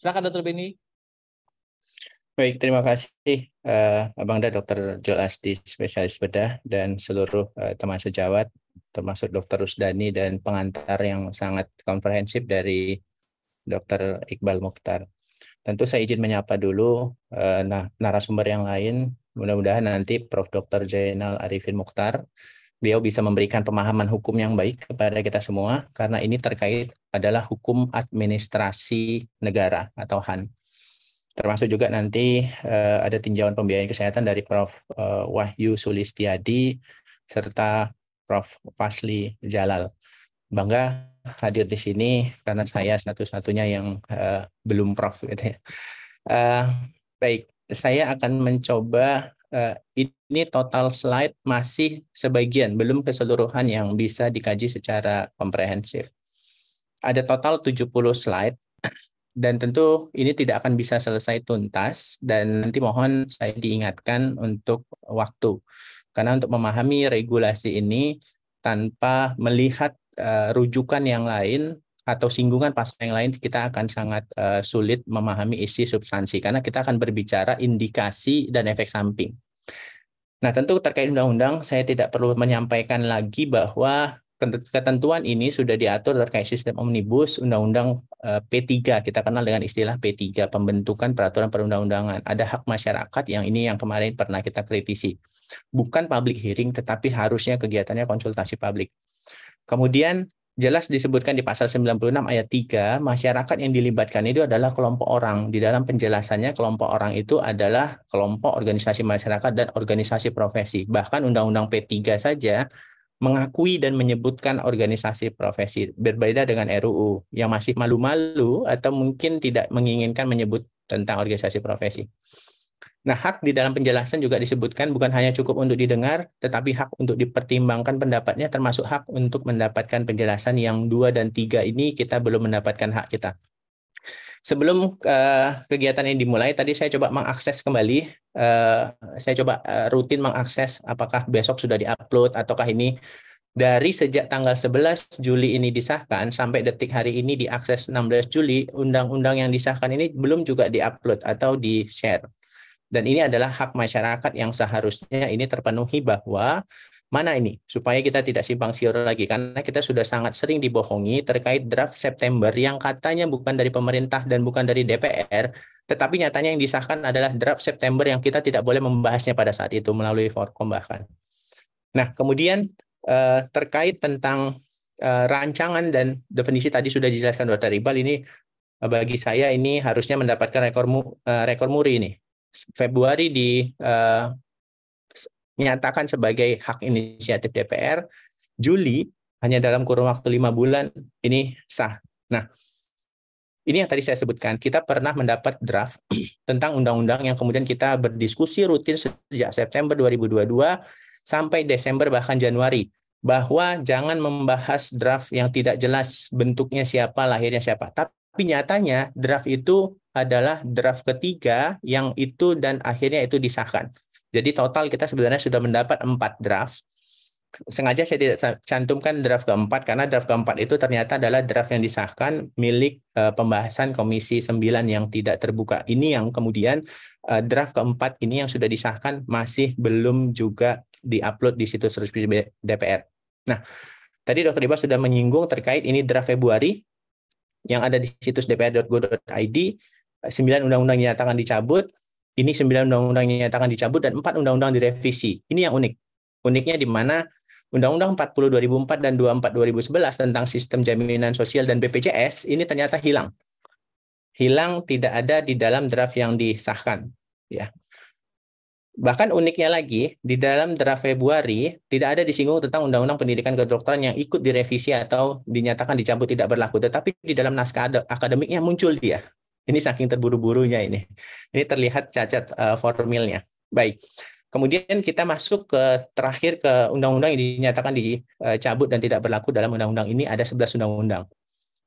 Silakan Dr. Beni. Baik, terima kasih Abang Dr. Joel Asdi, spesialis bedah, dan seluruh teman sejawat, termasuk Dr. Rusdani dan pengantar yang sangat komprehensif dari Dr. Iqbal Mukhtar. Tentu saya izin menyapa dulu narasumber yang lain. Mudah-mudahan nanti Prof. Dr. Jainal Arifin Mukhtar, beliau bisa memberikan pemahaman hukum yang baik kepada kita semua, karena ini terkait adalah hukum administrasi negara atau HAN. Termasuk juga nanti ada tinjauan pembiayaan kesehatan dari Prof. Wahyu Sulistiadi serta Prof. Fasli Jalal. Bangga hadir di sini karena saya satu-satunya yang belum Prof gitu ya. Baik, saya akan mencoba ini total slide masih sebagian, belum keseluruhan yang bisa dikaji secara komprehensif. Ada total 70 slide. Dan tentu ini tidak akan bisa selesai tuntas, dan nanti mohon saya diingatkan untuk waktu. Karena untuk memahami regulasi ini tanpa melihat rujukan yang lain atau singgungan pasal yang lain, kita akan sangat sulit memahami isi substansi, karena kita akan berbicara indikasi dan efek samping. Nah, tentu terkait undang-undang, saya tidak perlu menyampaikan lagi bahwa ketentuan ini sudah diatur terkait sistem omnibus undang-undang P3, kita kenal dengan istilah P3, pembentukan peraturan perundang-undangan. Ada hak masyarakat yang ini yang kemarin pernah kita kritisi. Bukan public hearing, tetapi harusnya kegiatannya konsultasi publik. Kemudian jelas disebutkan di pasal 96 ayat 3, masyarakat yang dilibatkan itu adalah kelompok orang. Di dalam penjelasannya, kelompok orang itu adalah kelompok organisasi masyarakat dan organisasi profesi. Bahkan Undang-Undang P3 saja mengakui dan menyebutkan organisasi profesi, berbeda dengan RUU yang masih malu-malu atau mungkin tidak menginginkan menyebut tentang organisasi profesi. Nah, hak di dalam penjelasan juga disebutkan bukan hanya cukup untuk didengar, tetapi hak untuk dipertimbangkan pendapatnya, termasuk hak untuk mendapatkan penjelasan yang 2 dan 3 ini kita belum mendapatkan hak kita. Sebelum kegiatan ini dimulai, tadi saya coba mengakses kembali, saya coba rutin mengakses apakah besok sudah diupload ataukah ini dari sejak tanggal 11 Juli ini disahkan sampai detik hari ini diakses 16 Juli, undang-undang yang disahkan ini belum juga diupload atau di-share. Dan ini adalah hak masyarakat yang seharusnya ini terpenuhi, bahwa mana ini supaya kita tidak simpang siur lagi, karena kita sudah sangat sering dibohongi terkait draft September yang katanya bukan dari pemerintah dan bukan dari DPR, tetapi nyatanya yang disahkan adalah draft September yang kita tidak boleh membahasnya pada saat itu melalui Forkom bahkan. Nah, kemudian terkait tentang rancangan dan definisi tadi sudah dijelaskan Dr. Iqbal, ini bagi saya ini harusnya mendapatkan rekor muri ini. Februari dinyatakan sebagai hak inisiatif DPR, Juli hanya dalam kurun waktu 5 bulan ini sah. Nah, ini yang tadi saya sebutkan, kita pernah mendapat draft tentang undang-undang yang kemudian kita berdiskusi rutin sejak September 2022 sampai Desember bahkan Januari, bahwa jangan membahas draft yang tidak jelas bentuknya siapa, lahirnya siapa. Tapi nyatanya draft itu adalah draft ketiga yang itu dan akhirnya itu disahkan. Jadi total kita sebenarnya sudah mendapat 4 draft. Sengaja saya tidak cantumkan draft keempat karena draft keempat itu ternyata adalah draft yang disahkan milik pembahasan Komisi 9 yang tidak terbuka. Ini yang kemudian draft keempat ini yang sudah disahkan masih belum juga diupload di situs resmi DPR. Nah, tadi Dr. Iqbal sudah menyinggung terkait ini draft Februari yang ada di situs dpr.go.id, 9 undang-undang dinyatakan dicabut, ini 9 undang-undang dinyatakan dicabut dan 4 undang-undang direvisi. Ini yang unik. Uniknya di mana Undang-Undang 40 2004 dan 24 2011 tentang sistem jaminan sosial dan BPJS ini ternyata hilang. Hilang, tidak ada di dalam draft yang disahkan, ya. Bahkan uniknya lagi, di dalam draft Februari tidak ada disinggung tentang Undang-Undang Pendidikan Kedokteran yang ikut direvisi atau dinyatakan dicabut tidak berlaku. Tetapi di dalam naskah akademiknya muncul dia. Ini saking terburu-burunya ini. Ini terlihat cacat formilnya. Baik. Kemudian kita masuk ke terakhir ke undang-undang yang dinyatakan dicabut dan tidak berlaku dalam undang-undang ini ada 11 undang-undang.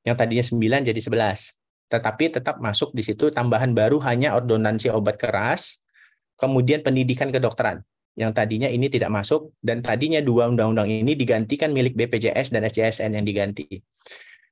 Yang tadinya 9 jadi 11. Tetapi tetap masuk di situ tambahan baru hanya ordonansi obat keras, kemudian pendidikan kedokteran, yang tadinya ini tidak masuk, dan tadinya 2 undang-undang ini digantikan milik BPJS dan SJSN yang diganti.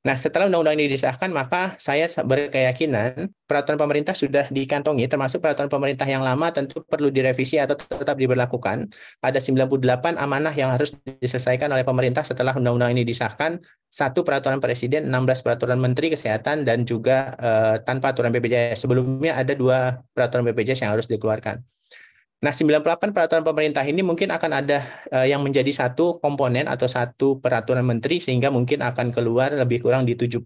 Nah, setelah undang-undang ini disahkan, maka saya berkeyakinan peraturan pemerintah sudah dikantongi, termasuk peraturan pemerintah yang lama tentu perlu direvisi atau tetap diberlakukan. Ada 98 amanah yang harus diselesaikan oleh pemerintah setelah undang-undang ini disahkan. Satu peraturan presiden, 16 peraturan menteri kesehatan, dan juga tanpa aturan BPJS. Sebelumnya ada 2 peraturan BPJS yang harus dikeluarkan. Nah, 98 peraturan pemerintah ini mungkin akan ada yang menjadi satu komponen atau satu peraturan menteri, sehingga mungkin akan keluar lebih kurang di 70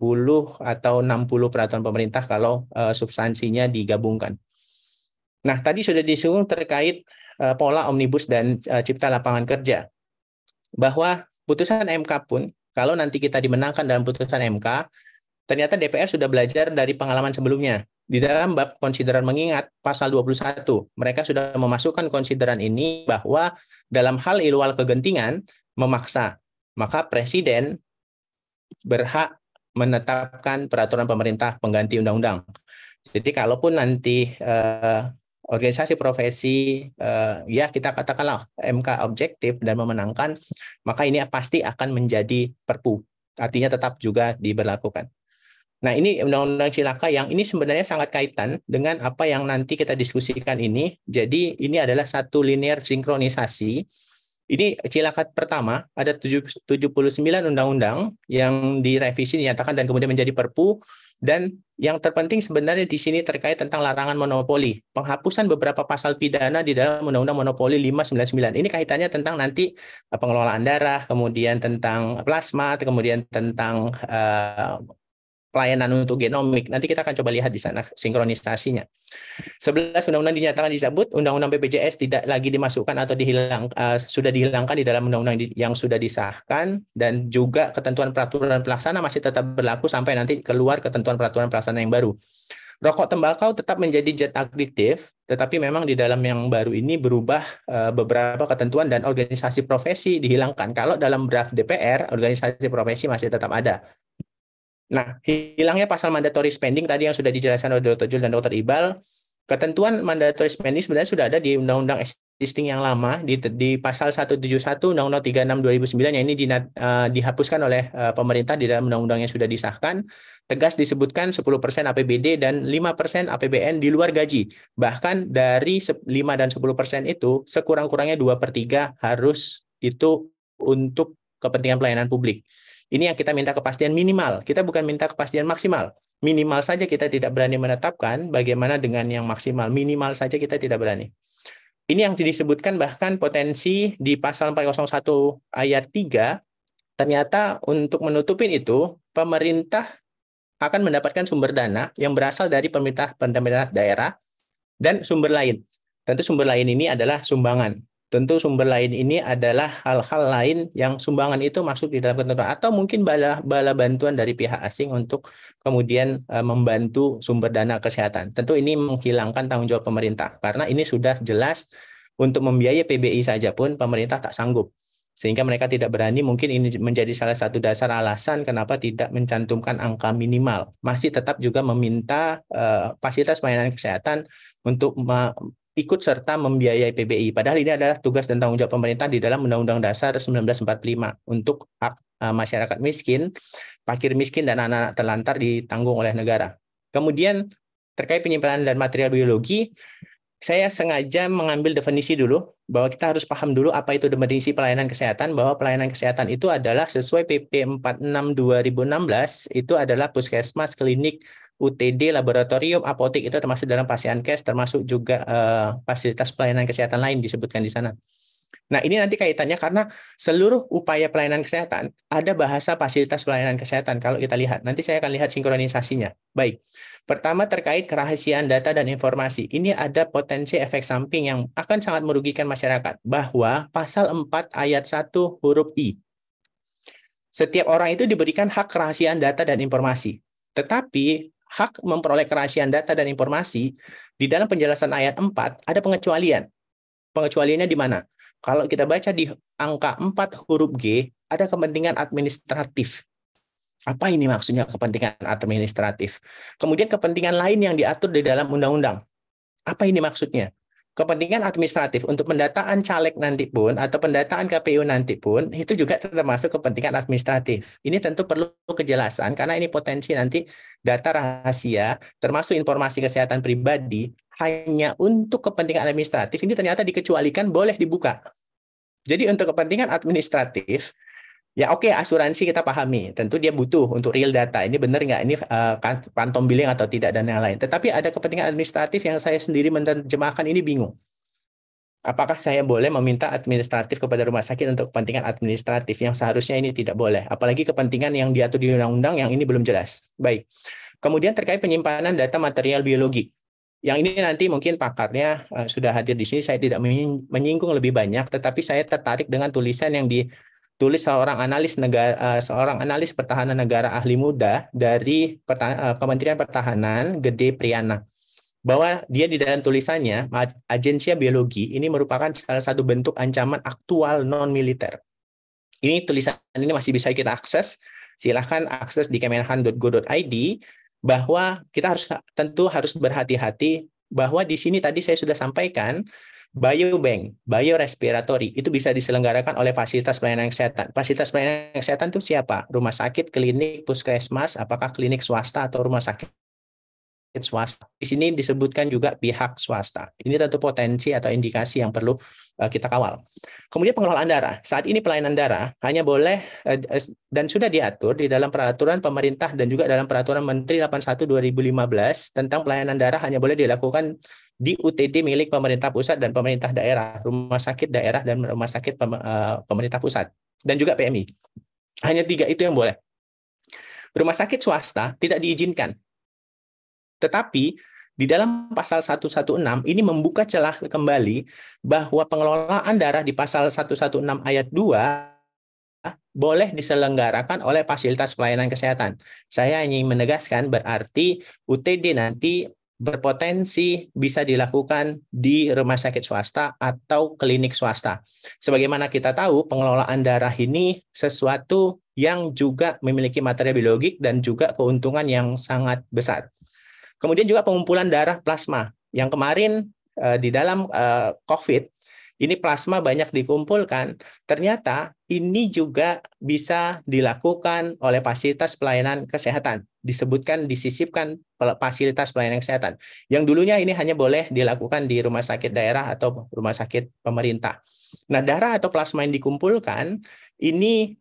atau 60 peraturan pemerintah kalau substansinya digabungkan. Nah, tadi sudah disinggung terkait pola omnibus dan cipta lapangan kerja, bahwa putusan MK pun, kalau nanti kita dimenangkan dalam putusan MK, ternyata DPR sudah belajar dari pengalaman sebelumnya. Di dalam bab konsideran mengingat pasal 21, mereka sudah memasukkan konsideran ini bahwa dalam hal ihwal kegentingan memaksa, maka presiden berhak menetapkan peraturan pemerintah pengganti undang-undang. Jadi kalaupun nanti organisasi profesi ya kita katakanlah MK objektif dan memenangkan, maka ini pasti akan menjadi perpu. Artinya tetap juga diberlakukan. Nah, ini Undang-Undang Cilaka yang ini sebenarnya sangat kaitan dengan apa yang nanti kita diskusikan ini. Jadi, ini adalah satu linear sinkronisasi. Ini Cilaka pertama, ada 79 undang-undang yang direvisi, dinyatakan, dan kemudian menjadi perpu. Dan yang terpenting sebenarnya di sini terkait tentang larangan monopoli. Penghapusan beberapa pasal pidana di dalam Undang-Undang Monopoli 599. Ini kaitannya tentang nanti pengelolaan darah, kemudian tentang plasma, kemudian tentang pelayanan untuk genomik. Nanti kita akan coba lihat di sana sinkronisasinya. 11 undang-undang dinyatakan dicabut, undang-undang BPJS tidak lagi dimasukkan atau sudah dihilangkan di dalam undang-undang yang sudah disahkan, dan juga ketentuan peraturan pelaksana masih tetap berlaku sampai nanti keluar ketentuan peraturan pelaksana yang baru. Rokok tembakau tetap menjadi zat adiktif, tetapi memang di dalam yang baru ini berubah beberapa ketentuan dan organisasi profesi dihilangkan. Kalau dalam draft DPR, organisasi profesi masih tetap ada. Nah, hilangnya pasal mandatory spending tadi yang sudah dijelaskan oleh Dr. Jul dan Dr. Ibal, ketentuan mandatory spending sebenarnya sudah ada di undang-undang existing yang lama, di pasal 171 Undang-Undang 36 2009 yang ini dihapuskan oleh pemerintah di dalam undang-undang yang sudah disahkan. Tegas disebutkan 10% APBD dan 5% APBN di luar gaji. Bahkan dari 5 dan 10% itu, sekurang-kurangnya 2/3 harus itu untuk kepentingan pelayanan publik. Ini yang kita minta kepastian minimal. Kita bukan minta kepastian maksimal. Minimal saja kita tidak berani menetapkan, bagaimana dengan yang maksimal. Minimal saja kita tidak berani. Ini yang disebutkan bahkan potensi di pasal 401 ayat 3, ternyata untuk menutupin itu, pemerintah akan mendapatkan sumber dana yang berasal dari pemerintah daerah dan sumber lain. Tentu sumber lain ini adalah sumbangan. Tentu sumber lain ini adalah hal-hal lain yang sumbangan itu masuk di dalam ketentuan, atau mungkin bala bantuan dari pihak asing untuk kemudian membantu sumber dana kesehatan. Tentu ini menghilangkan tanggung jawab pemerintah, karena ini sudah jelas untuk membiayai PBI saja pun pemerintah tak sanggup. Sehingga mereka tidak berani, mungkin ini menjadi salah satu dasar alasan kenapa tidak mencantumkan angka minimal. Masih tetap juga meminta fasilitas pelayanan kesehatan untuk ikut serta membiayai PBI. Padahal ini adalah tugas dan tanggung jawab pemerintah di dalam Undang-Undang Dasar 1945 untuk hak masyarakat miskin, fakir miskin, dan anak-anak terlantar ditanggung oleh negara. Kemudian terkait penyimpanan dan material biologi, saya sengaja mengambil definisi dulu, bahwa kita harus paham dulu apa itu definisi pelayanan kesehatan, bahwa pelayanan kesehatan itu adalah sesuai PP 46 2016, itu adalah puskesmas, klinik, UTD, laboratorium, apotek, itu termasuk dalam Pasienkes, termasuk juga fasilitas pelayanan kesehatan lain disebutkan di sana. Nah, ini nanti kaitannya karena seluruh upaya pelayanan kesehatan ada bahasa fasilitas pelayanan kesehatan. Kalau kita lihat, nanti saya akan lihat sinkronisasinya. Baik, pertama terkait kerahasiaan data dan informasi. Ini ada potensi efek samping yang akan sangat merugikan masyarakat, bahwa pasal 4 ayat 1 huruf I. Setiap orang itu diberikan hak kerahasiaan data dan informasi. Tetapi hak memperoleh kerahasiaan data dan informasi di dalam penjelasan ayat 4 ada pengecualian. Pengecualiannya di mana? Kalau kita baca di angka 4 huruf G, ada kepentingan administratif. Apa ini maksudnya kepentingan administratif? Kemudian kepentingan lain yang diatur di dalam undang-undang. Apa ini maksudnya? kepentingan administratif untuk pendataan caleg nanti pun atau pendataan KPU nanti pun itu juga termasuk kepentingan administratif. Ini tentu perlu kejelasan karena ini potensi nanti data rahasia termasuk informasi kesehatan pribadi hanya untuk kepentingan administratif ini ternyata dikecualikan boleh dibuka. Jadi untuk kepentingan administratif ya oke, asuransi kita pahami. Tentu dia butuh untuk real data. Ini benar nggak? Ini phantom billing atau tidak dan yang lain. Tetapi ada kepentingan administratif yang saya sendiri menerjemahkan ini bingung. Apakah saya boleh meminta administratif kepada rumah sakit untuk kepentingan administratif yang seharusnya ini tidak boleh. Apalagi kepentingan yang diatur di undang-undang yang ini belum jelas. Baik. Kemudian terkait penyimpanan data material biologi. Yang ini nanti mungkin pakarnya sudah hadir di sini. Saya tidak menyinggung lebih banyak, tetapi saya tertarik dengan tulisan yang ditulis seorang analis pertahanan negara ahli muda dari Kementerian Pertahanan, Gede Priyana, bahwa dia di dalam tulisannya agensia biologi ini merupakan salah satu bentuk ancaman aktual non militer. Ini tulisan ini masih bisa kita akses. Silahkan akses di kemenhan.go.id bahwa kita tentu harus berhati-hati bahwa di sini tadi saya sudah sampaikan biobank, biorespiratory itu bisa diselenggarakan oleh fasilitas pelayanan kesehatan. Fasilitas pelayanan kesehatan itu siapa? Rumah sakit, klinik, puskesmas, apakah klinik swasta atau rumah sakit swasta. Di sini disebutkan juga pihak swasta. Ini tentu potensi atau indikasi yang perlu kita kawal. Kemudian pengelolaan darah. Saat ini pelayanan darah hanya boleh dan sudah diatur di dalam peraturan pemerintah dan juga dalam peraturan Menteri 81/2015 tentang pelayanan darah hanya boleh dilakukan di UTD milik pemerintah pusat dan pemerintah daerah, rumah sakit daerah dan rumah sakit pemerintah pusat dan juga PMI. Hanya 3 itu yang boleh. Rumah sakit swasta tidak diizinkan. Tetapi di dalam pasal 116 ini membuka celah kembali bahwa pengelolaan darah di pasal 116 ayat 2 boleh diselenggarakan oleh fasilitas pelayanan kesehatan. Saya ingin menegaskan berarti UTD nanti berpotensi bisa dilakukan di rumah sakit swasta atau klinik swasta. Sebagaimana kita tahu, pengelolaan darah ini sesuatu yang juga memiliki material biologik dan juga keuntungan yang sangat besar. Kemudian juga pengumpulan darah plasma. Yang kemarin di dalam COVID, ini plasma banyak dikumpulkan. Ternyata ini juga bisa dilakukan oleh fasilitas pelayanan kesehatan. Disisipkan fasilitas pelayanan kesehatan. Yang dulunya ini hanya boleh dilakukan di rumah sakit daerah atau rumah sakit pemerintah. Nah, darah atau plasma yang dikumpulkan ini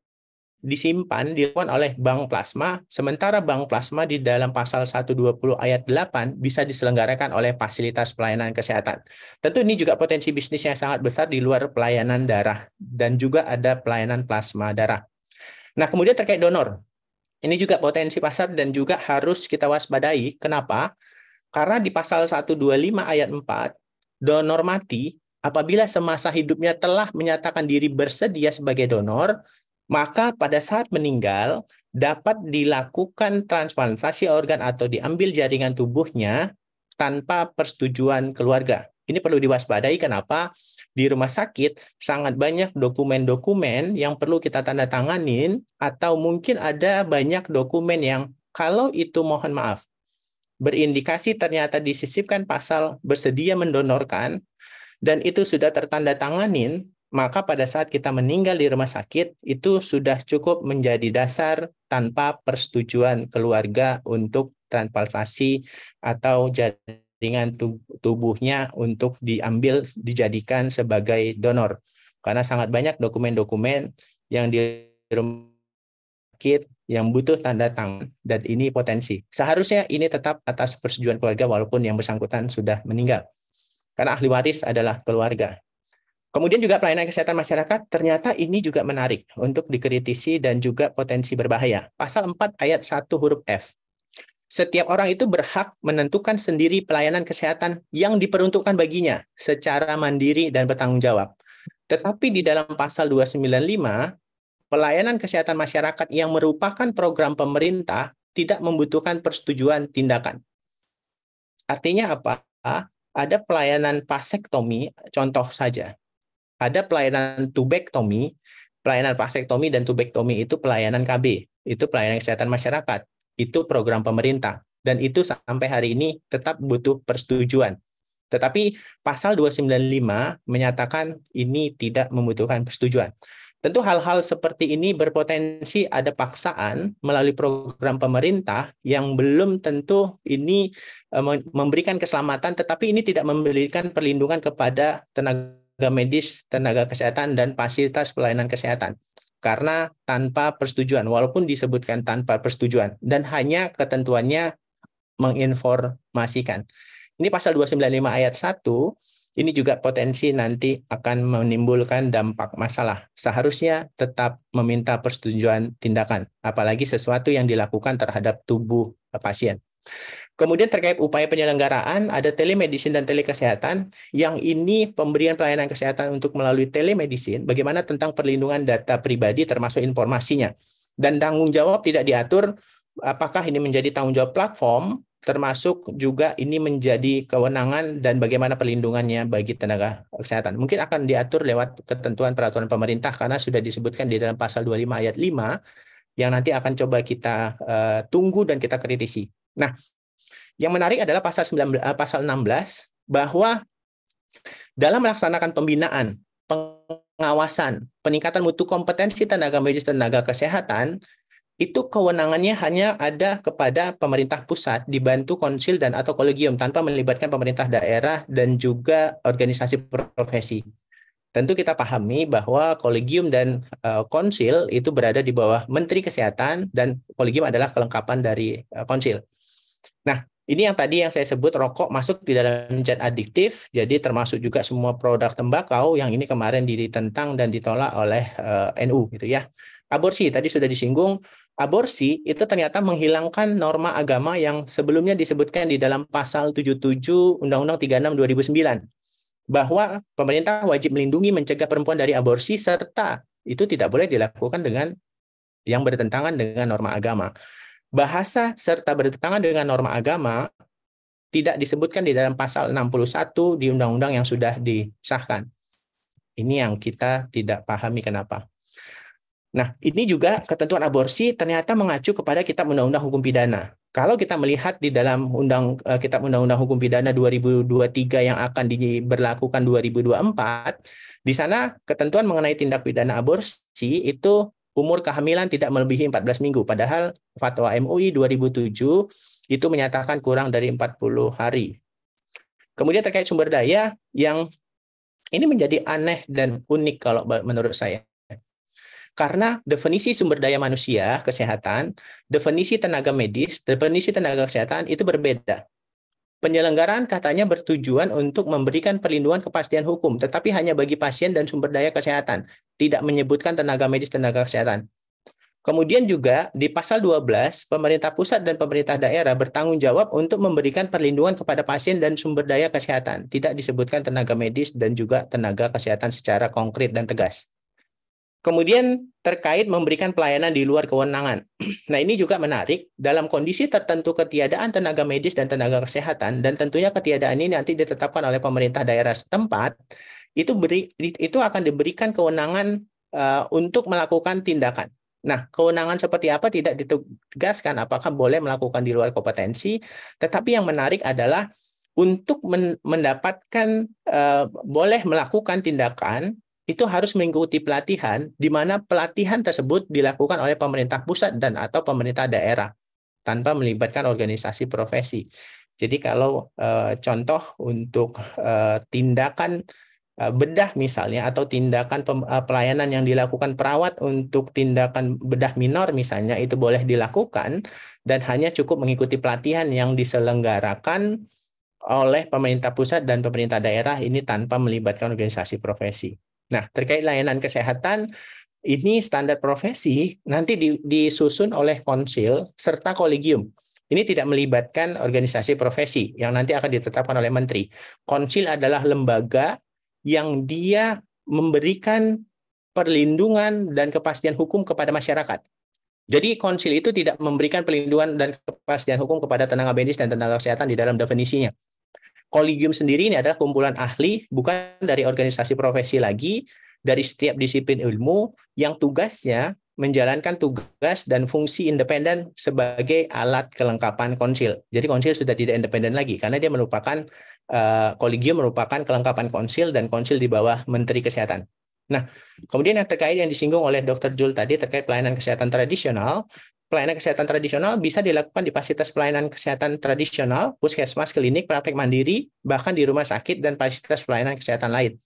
dilakukan oleh bank plasma, sementara bank plasma di dalam pasal 120 ayat 8 bisa diselenggarakan oleh fasilitas pelayanan kesehatan. Tentu ini juga potensi bisnis yang sangat besar di luar pelayanan darah dan juga ada pelayanan plasma darah. Nah, kemudian terkait donor. Ini juga potensi pasar dan juga harus kita waspadai. Kenapa? Karena di pasal 125 ayat 4, donor mati apabila semasa hidupnya telah menyatakan diri bersedia sebagai donor, maka pada saat meninggal dapat dilakukan transplantasi organ atau diambil jaringan tubuhnya tanpa persetujuan keluarga. Ini perlu diwaspadai. Kenapa? Di rumah sakit sangat banyak dokumen-dokumen yang perlu kita tanda tanganin atau mungkin ada banyak dokumen yang kalau itu mohon maaf berindikasi ternyata disisipkan pasal bersedia mendonorkan dan itu sudah tertanda tanganin, maka pada saat kita meninggal di rumah sakit, itu sudah cukup menjadi dasar tanpa persetujuan keluarga untuk transplantasi atau jaringan tubuhnya untuk dijadikan sebagai donor. Karena sangat banyak dokumen-dokumen yang di rumah sakit yang butuh tanda tangan, dan ini potensi. Seharusnya ini tetap atas persetujuan keluarga walaupun yang bersangkutan sudah meninggal. Karena ahli waris adalah keluarga. Kemudian juga pelayanan kesehatan masyarakat, ternyata ini juga menarik untuk dikritisi dan juga potensi berbahaya. Pasal 4 ayat 1 huruf F. Setiap orang itu berhak menentukan sendiri pelayanan kesehatan yang diperuntukkan baginya secara mandiri dan bertanggung jawab. Tetapi di dalam pasal 295, pelayanan kesehatan masyarakat yang merupakan program pemerintah tidak membutuhkan persetujuan tindakan. Artinya apa? Ada pelayanan vasektomi, contoh saja. Ada pelayanan tubektomi, pelayanan vasektomi dan tubektomi itu pelayanan KB, itu pelayanan kesehatan masyarakat, itu program pemerintah, dan itu sampai hari ini tetap butuh persetujuan. Tetapi pasal 295 menyatakan ini tidak membutuhkan persetujuan. Tentu hal-hal seperti ini berpotensi ada paksaan melalui program pemerintah yang belum tentu ini memberikan keselamatan, tetapi ini tidak memberikan perlindungan kepada tenaga medis, tenaga kesehatan, dan fasilitas pelayanan kesehatan. Karena tanpa persetujuan, walaupun disebutkan tanpa persetujuan, dan hanya ketentuannya menginformasikan. Ini pasal 295 ayat 1, ini juga potensi nanti akan menimbulkan dampak masalah. Seharusnya tetap meminta persetujuan tindakan, apalagi sesuatu yang dilakukan terhadap tubuh pasien. Kemudian terkait upaya penyelenggaraan, ada telemedicine dan telekesehatan, yang ini pemberian pelayanan kesehatan untuk melalui telemedicine, bagaimana tentang perlindungan data pribadi termasuk informasinya. Dan tanggung jawab tidak diatur, apakah ini menjadi tanggung jawab platform, termasuk juga ini menjadi kewenangan dan bagaimana perlindungannya bagi tenaga kesehatan. Mungkin akan diatur lewat ketentuan peraturan pemerintah karena sudah disebutkan di dalam pasal 25 ayat 5 yang nanti akan coba kita tunggu dan kita kritisi. Nah, yang menarik adalah pasal 16 bahwa dalam melaksanakan pembinaan, pengawasan, peningkatan mutu kompetensi tenaga medis dan tenaga kesehatan, itu kewenangannya hanya ada kepada pemerintah pusat dibantu konsil dan atau kolegium tanpa melibatkan pemerintah daerah dan juga organisasi profesi. Tentu kita pahami bahwa kolegium dan konsil itu berada di bawah Menteri Kesehatan dan kolegium adalah kelengkapan dari konsil. Nah, ini yang tadi yang saya sebut rokok masuk di dalam zat adiktif, jadi termasuk juga semua produk tembakau yang ini kemarin ditentang dan ditolak oleh NU gitu ya. Aborsi tadi sudah disinggung, aborsi itu ternyata menghilangkan norma agama yang sebelumnya disebutkan di dalam pasal 77 Undang-Undang 36 2009 bahwa pemerintah wajib melindungi mencegah perempuan dari aborsi serta itu tidak boleh dilakukan dengan yang bertentangan dengan norma agama. Bahasa serta bertentangan dengan norma agama tidak disebutkan di dalam pasal 61 di undang-undang yang sudah disahkan. Ini yang kita tidak pahami kenapa. Nah, ini juga ketentuan aborsi ternyata mengacu kepada Kitab Undang-Undang Hukum Pidana. Kalau kita melihat di dalam Kitab Undang-Undang Hukum Pidana 2023 yang akan diberlakukan 2024, di sana ketentuan mengenai tindak pidana aborsi itu umur kehamilan tidak melebihi 14 minggu. Padahal Fatwa MUI 2007 itu menyatakan kurang dari 40 hari. Kemudian terkait sumber daya yang ini menjadi aneh dan unik kalau menurut saya. Karena definisi sumber daya manusia, kesehatan, definisi tenaga medis, definisi tenaga kesehatan itu berbeda. Penyelenggaraan katanya bertujuan untuk memberikan perlindungan kepastian hukum, tetapi hanya bagi pasien dan sumber daya kesehatan, tidak menyebutkan tenaga medis, tenaga kesehatan. Kemudian juga di pasal 12, pemerintah pusat dan pemerintah daerah bertanggung jawab untuk memberikan perlindungan kepada pasien dan sumber daya kesehatan, tidak disebutkan tenaga medis dan juga tenaga kesehatan secara konkret dan tegas. Kemudian terkait memberikan pelayanan di luar kewenangan. Nah, ini juga menarik. Dalam kondisi tertentu ketiadaan tenaga medis dan tenaga kesehatan, dan tentunya ketiadaan ini nanti ditetapkan oleh pemerintah daerah setempat, itu akan diberikan kewenangan untuk melakukan tindakan. Nah, kewenangan seperti apa tidak ditegaskan apakah boleh melakukan di luar kompetensi, tetapi yang menarik adalah untuk mendapatkan boleh melakukan tindakan, itu harus mengikuti pelatihan, di mana pelatihan tersebut dilakukan oleh pemerintah pusat dan atau pemerintah daerah, tanpa melibatkan organisasi profesi. Jadi kalau contoh untuk tindakan bedah misalnya, atau tindakan pelayanan yang dilakukan perawat untuk tindakan bedah minor misalnya, itu boleh dilakukan, dan hanya cukup mengikuti pelatihan yang diselenggarakan oleh pemerintah pusat dan pemerintah daerah ini tanpa melibatkan organisasi profesi. Nah, terkait layanan kesehatan, ini standar profesi nanti disusun oleh konsil serta kolegium. Ini tidak melibatkan organisasi profesi yang nanti akan ditetapkan oleh menteri. Konsil adalah lembaga yang dia memberikan perlindungan dan kepastian hukum kepada masyarakat. Jadi konsil itu tidak memberikan perlindungan dan kepastian hukum kepada tenaga medis dan tenaga kesehatan di dalam definisinya. Kolegium sendiri ini adalah kumpulan ahli, bukan dari organisasi profesi lagi, dari setiap disiplin ilmu, yang tugasnya menjalankan tugas dan fungsi independen sebagai alat kelengkapan konsil. Jadi konsil sudah tidak independen lagi karena dia merupakan kolegium merupakan kelengkapan konsil dan konsil di bawah Menteri Kesehatan. Nah, kemudian yang terkait yang disinggung oleh Dr. Jul tadi terkait pelayanan kesehatan tradisional, pelayanan kesehatan tradisional bisa dilakukan di fasilitas pelayanan kesehatan tradisional, puskesmas, klinik, praktek mandiri, bahkan di rumah sakit dan fasilitas pelayanan kesehatan lain.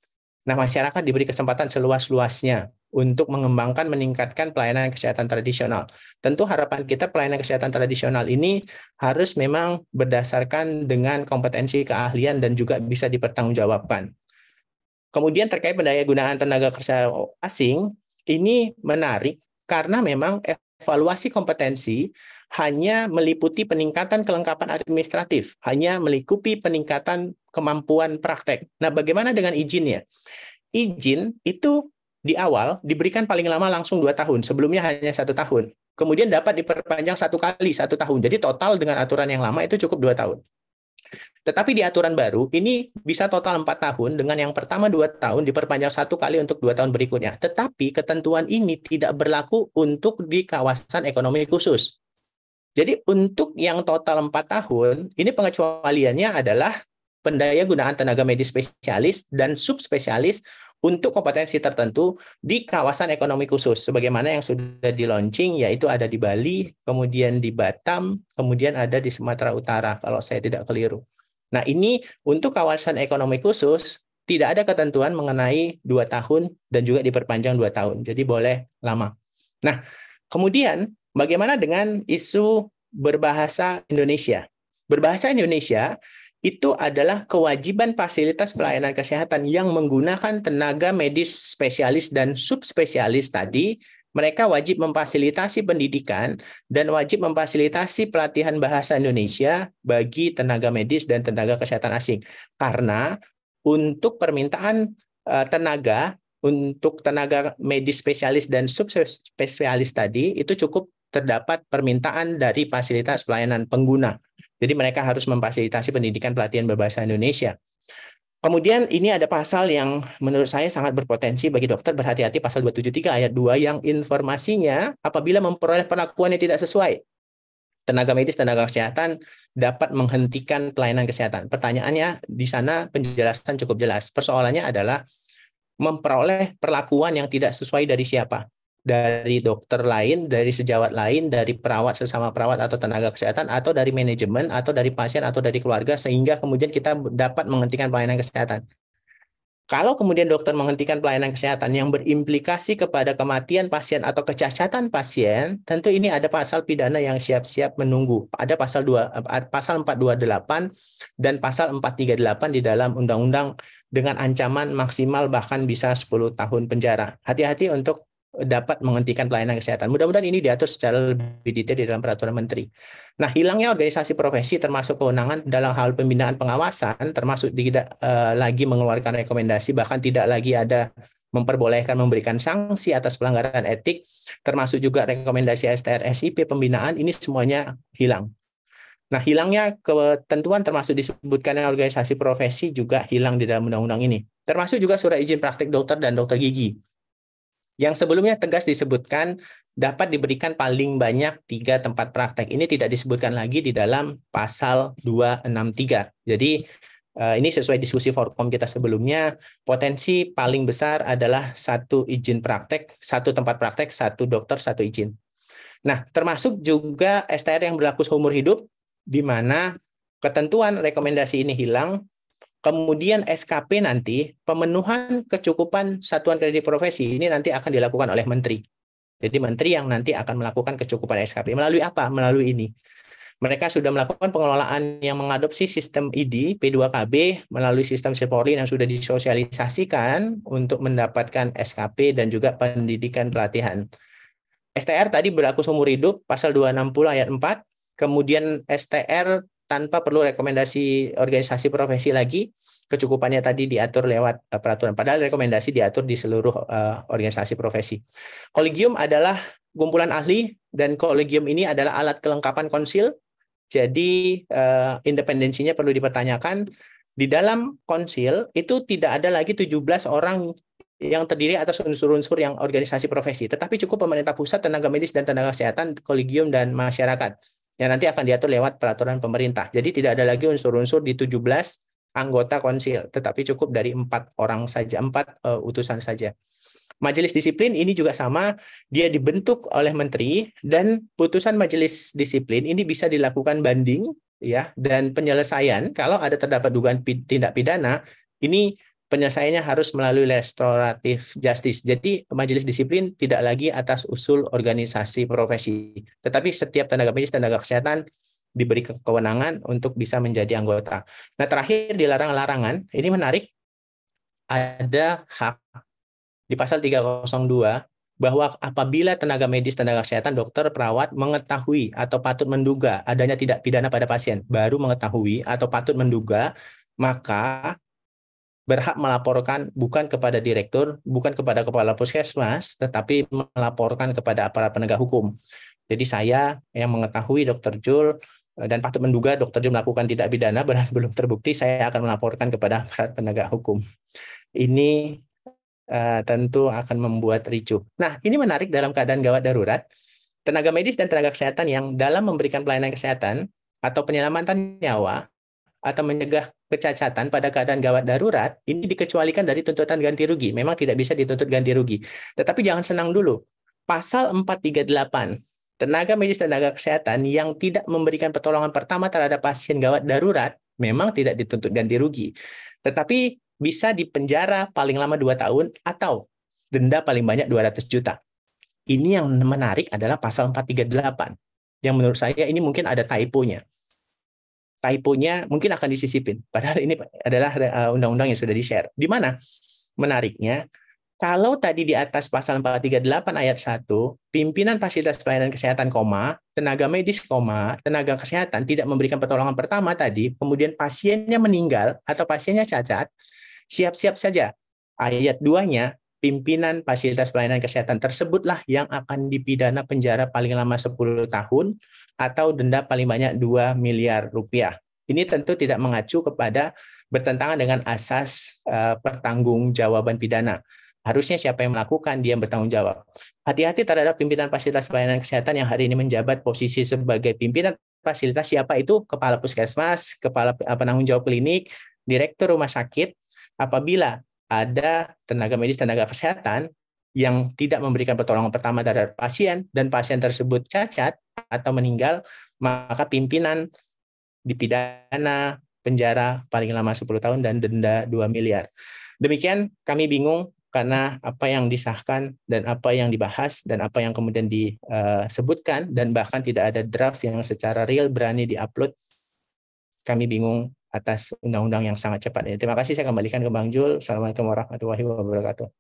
Nah, masyarakat diberi kesempatan seluas-luasnya untuk mengembangkan, meningkatkan pelayanan kesehatan tradisional. Tentu harapan kita pelayanan kesehatan tradisional ini harus memang berdasarkan dengan kompetensi keahlian dan juga bisa dipertanggungjawabkan. Kemudian terkait pendayagunaan tenaga kerja asing, ini menarik karena memang evaluasi kompetensi hanya meliputi peningkatan kelengkapan administratif, hanya meliputi peningkatan kemampuan praktek. Nah, bagaimana dengan izinnya? Izin itu di awal diberikan paling lama langsung 2 tahun, sebelumnya hanya 1 tahun. Kemudian dapat diperpanjang 1 kali 1 tahun. Jadi total dengan aturan yang lama itu cukup 2 tahun. Tetapi di aturan baru, ini bisa total 4 tahun, dengan yang pertama 2 tahun diperpanjang 1 kali untuk 2 tahun berikutnya. Tetapi ketentuan ini tidak berlaku untuk di kawasan ekonomi khusus. Jadi untuk yang total 4 tahun, ini pengecualiannya adalah pendaya gunaan tenaga medis spesialis dan subspesialis untuk kompetensi tertentu di kawasan ekonomi khusus, sebagaimana yang sudah di launching, yaitu ada di Bali, kemudian di Batam, kemudian ada di Sumatera Utara, kalau saya tidak keliru. Nah, ini untuk kawasan ekonomi khusus, tidak ada ketentuan mengenai 2 tahun dan juga diperpanjang 2 tahun, jadi boleh lama. Nah, kemudian bagaimana dengan isu berbahasa Indonesia? Berbahasa Indonesia itu adalah kewajiban fasilitas pelayanan kesehatan yang menggunakan tenaga medis spesialis dan subspesialis tadi. Mereka wajib memfasilitasi pendidikan dan wajib memfasilitasi pelatihan bahasa Indonesia bagi tenaga medis dan tenaga kesehatan asing. Karena untuk permintaan tenaga, untuk tenaga medis spesialis dan subspesialis tadi, itu cukup terdapat permintaan dari fasilitas pelayanan pengguna. Jadi mereka harus memfasilitasi pendidikan pelatihan berbahasa Indonesia. Kemudian ini ada pasal yang menurut saya sangat berpotensi bagi dokter, berhati-hati, pasal 273 ayat 2 yang informasinya apabila memperoleh perlakuan yang tidak sesuai, tenaga medis, tenaga kesehatan dapat menghentikan pelayanan kesehatan. Pertanyaannya di sana penjelasan cukup jelas. Persoalannya adalah memperoleh perlakuan yang tidak sesuai dari siapa? Dari dokter lain, dari sejawat lain, dari perawat sesama perawat atau tenaga kesehatan, atau dari manajemen, atau dari pasien, atau dari keluarga, sehingga kemudian kita dapat menghentikan pelayanan kesehatan. Kalau kemudian dokter menghentikan pelayanan kesehatan yang berimplikasi kepada kematian pasien atau kecacatan pasien, tentu ini ada pasal pidana yang siap-siap menunggu. Ada pasal 428 dan pasal 438 di dalam undang-undang dengan ancaman maksimal bahkan bisa 10 tahun penjara. Hati-hati untuk dapat menghentikan pelayanan kesehatan. Mudah-mudahan ini diatur secara lebih detail di dalam peraturan menteri. Nah, hilangnya organisasi profesi termasuk kewenangan dalam hal pembinaan pengawasan, termasuk tidak lagi mengeluarkan rekomendasi, bahkan tidak lagi ada memperbolehkan memberikan sanksi atas pelanggaran etik, termasuk juga rekomendasi STR SIP pembinaan, ini semuanya hilang. Nah, hilangnya ketentuan termasuk disebutkan organisasi profesi juga hilang di dalam undang-undang ini. Termasuk juga surat izin praktik dokter dan dokter gigi, yang sebelumnya tegas disebutkan dapat diberikan paling banyak 3 tempat praktek. Ini tidak disebutkan lagi di dalam pasal 263. Jadi ini sesuai diskusi Forkom kita sebelumnya, potensi paling besar adalah 1 izin praktek, 1 tempat praktek, 1 dokter, 1 izin. Nah, termasuk juga STR yang berlaku seumur hidup, di mana ketentuan rekomendasi ini hilang. Kemudian SKP nanti, pemenuhan kecukupan satuan kredit profesi ini nanti akan dilakukan oleh menteri. Jadi menteri yang nanti akan melakukan kecukupan SKP. Melalui apa? Melalui ini. Mereka sudah melakukan pengelolaan yang mengadopsi sistem ID P2KB melalui sistem Sipori yang sudah disosialisasikan untuk mendapatkan SKP dan juga pendidikan pelatihan. STR tadi berlaku seumur hidup, pasal 260 ayat 4. Kemudian STR tanpa perlu rekomendasi organisasi profesi lagi, kecukupannya tadi diatur lewat peraturan. Padahal rekomendasi diatur di seluruh organisasi profesi. Kolegium adalah kumpulan ahli, dan kolegium ini adalah alat kelengkapan konsil. Jadi independensinya perlu dipertanyakan. Di dalam konsil itu tidak ada lagi 17 orang yang terdiri atas unsur-unsur yang organisasi profesi, tetapi cukup pemerintah pusat, tenaga medis dan tenaga kesehatan, kolegium dan masyarakat yang nanti akan diatur lewat peraturan pemerintah. Jadi tidak ada lagi unsur-unsur di 17 anggota konsil, tetapi cukup dari 4 orang saja, 4 utusan saja. Majelis disiplin ini juga sama, dia dibentuk oleh menteri dan putusan majelis disiplin ini bisa dilakukan banding ya, dan penyelesaian kalau ada terdapat dugaan tindak pidana ini penyelesaiannya harus melalui restoratif justice. Jadi majelis disiplin tidak lagi atas usul organisasi profesi, tetapi setiap tenaga medis, tenaga kesehatan diberi kewenangan untuk bisa menjadi anggota. Nah, terakhir di larangan-larangan, ini menarik, ada hak di pasal 302 bahwa apabila tenaga medis, tenaga kesehatan, dokter, perawat mengetahui atau patut menduga adanya tindak pidana pada pasien, baru mengetahui atau patut menduga, maka berhak melaporkan bukan kepada direktur, bukan kepada kepala puskesmas, tetapi melaporkan kepada aparat penegak hukum. Jadi saya yang mengetahui Dr. Jul dan patut menduga Dr. Jul melakukan tindak pidana dan belum terbukti, saya akan melaporkan kepada aparat penegak hukum. Ini tentu akan membuat ricuh. Nah, ini menarik dalam keadaan gawat darurat. Tenaga medis dan tenaga kesehatan yang dalam memberikan pelayanan kesehatan atau penyelamatan nyawa atau mencegah kecacatan pada keadaan gawat darurat, ini dikecualikan dari tuntutan ganti rugi. Memang tidak bisa dituntut ganti rugi. Tetapi jangan senang dulu. Pasal 438, tenaga medis dan tenaga kesehatan yang tidak memberikan pertolongan pertama terhadap pasien gawat darurat, memang tidak dituntut ganti rugi. Tetapi bisa dipenjara paling lama 2 tahun atau denda paling banyak 200 juta. Ini yang menarik adalah pasal 438. Yang menurut saya ini mungkin ada typo-nya. Typo-nya mungkin akan disisipin. Padahal ini adalah undang-undang yang sudah di-share. Di mana? Menariknya, kalau tadi di atas pasal 438 ayat 1, pimpinan fasilitas pelayanan kesehatan, tenaga medis, tenaga kesehatan tidak memberikan pertolongan pertama tadi, kemudian pasiennya meninggal atau pasiennya cacat, siap-siap saja. Ayat 2-nya, pimpinan fasilitas pelayanan kesehatan tersebutlah yang akan dipidana penjara paling lama 10 tahun atau denda paling banyak 2 miliar rupiah. Ini tentu tidak mengacu kepada bertentangan dengan asas pertanggungjawaban pidana. Harusnya siapa yang melakukan, dia yang bertanggung jawab. Hati-hati terhadap pimpinan fasilitas pelayanan kesehatan yang hari ini menjabat posisi sebagai pimpinan fasilitas, siapa itu? Kepala puskesmas, kepala penanggung jawab klinik, direktur rumah sakit. Apabila ada tenaga medis, tenaga kesehatan yang tidak memberikan pertolongan pertama terhadap pasien dan pasien tersebut cacat atau meninggal, maka pimpinan dipidana penjara paling lama 10 tahun dan denda 2 miliar. Demikian, kami bingung karena apa yang disahkan dan apa yang dibahas dan apa yang kemudian disebutkan dan bahkan tidak ada draft yang secara real berani diupload. Kami bingung atas undang-undang yang sangat cepat. Terima kasih, saya kembalikan ke Bang Jul. Assalamualaikum warahmatullahi wabarakatuh.